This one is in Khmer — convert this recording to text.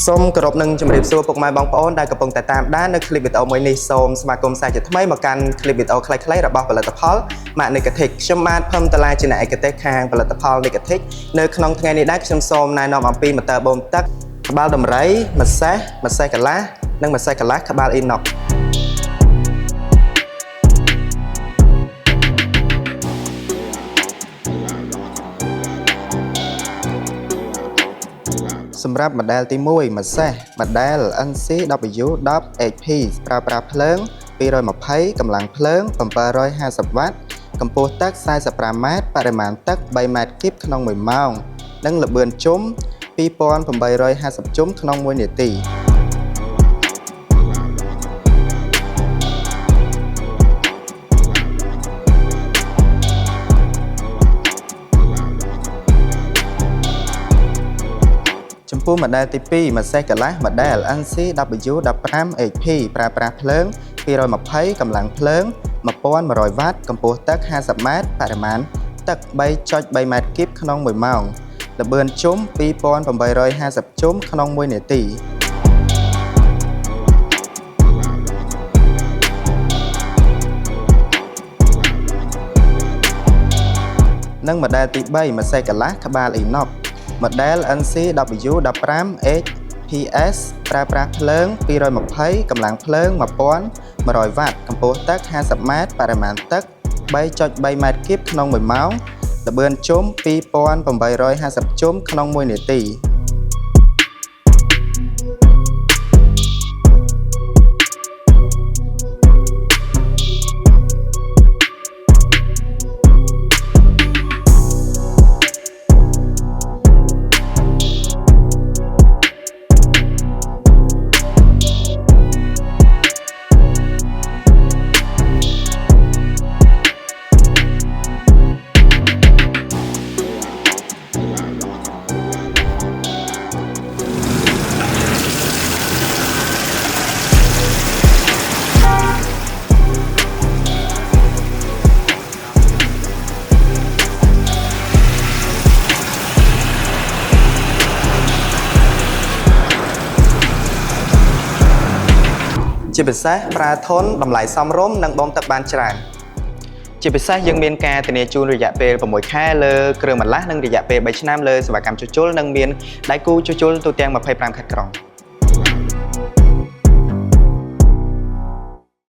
សូមគោរពនឹងជម្រាបសួរពុកម៉ែបងប្អូនដែលកំពុងតែតាមដាននៅคลิปវីដេអូមួយនេះសូមស្វាគមន៍សាជាថ្មីមកកាន់คลิปវីដេអូខ្លីៗរបស់ផលិតផល Magnetic ខ្ញុំបាទភឹមតាឡាជាអ្នកឯកទេសខាងផលិតផល Negatic នៅក្នុងថ្ងៃនេះដែរខ្ញុំសូមណែនាំអំពីម៉ូទ័របូមទឹកក្បាលដំរីម្សេះកន្លះនិងម្សេះកន្លះក្បាល Inoxសម្រាប់ model ទី1 ម៉ាសេះ model NCW10HP ប្រើប្រាស់ភ្លើង220កម្លាំងភ្លើង750វ៉ាត់កម្ពស់ទឹក45ម៉ែត្របរិមាណទឹក3ម៉ែត្រគីបក្នុង1ម៉ោងនិងល្បឿនជុំ2850ជុំក្នុង1នាទីចំពោះ model ទី2 ម៉ាសេះកន្លះ model NCW15HP ប្រើប្រាស់ភ្លើង220កម្លាំងភ្លើង1100វ៉ាត់កម្ពស់ទឹក50ម៉ែត្របរិមាណទឹក 3.3 ម៉ែត្រគីបក្នុង1ម៉ោងល្បឿនជុំ2850ជុំក្នុង1នាទីនិង model ទី3 ម៉ាសេះកន្លះក្បាល Inox model NCW15HPS ប្រើប្រាស់ភ្លើង220កម្លាំងភ្លើង1100វ៉ាត់កម្ពស់ទឹក50ម៉ែត្របរិមាណទឹក 3.3 ម៉ែត្រគីបក្នុង1ម៉ោងល្បឿនជុំ2850ជុំក្នុង1នាទីជាពិសេសប្រើធន់តម្លៃសមរម្យនិងបូមទឹកបានច្រើនជាពិសេសយើងមានការធានាជូនរយៈពេល6ខែលើគ្រឿងបន្លាស់និងរយៈពេល3ឆ្នាំលើសេវាកម្មជួសជុលនិងមានដៃគូជួសជុលទូទាំង25ខេត្តក្រុង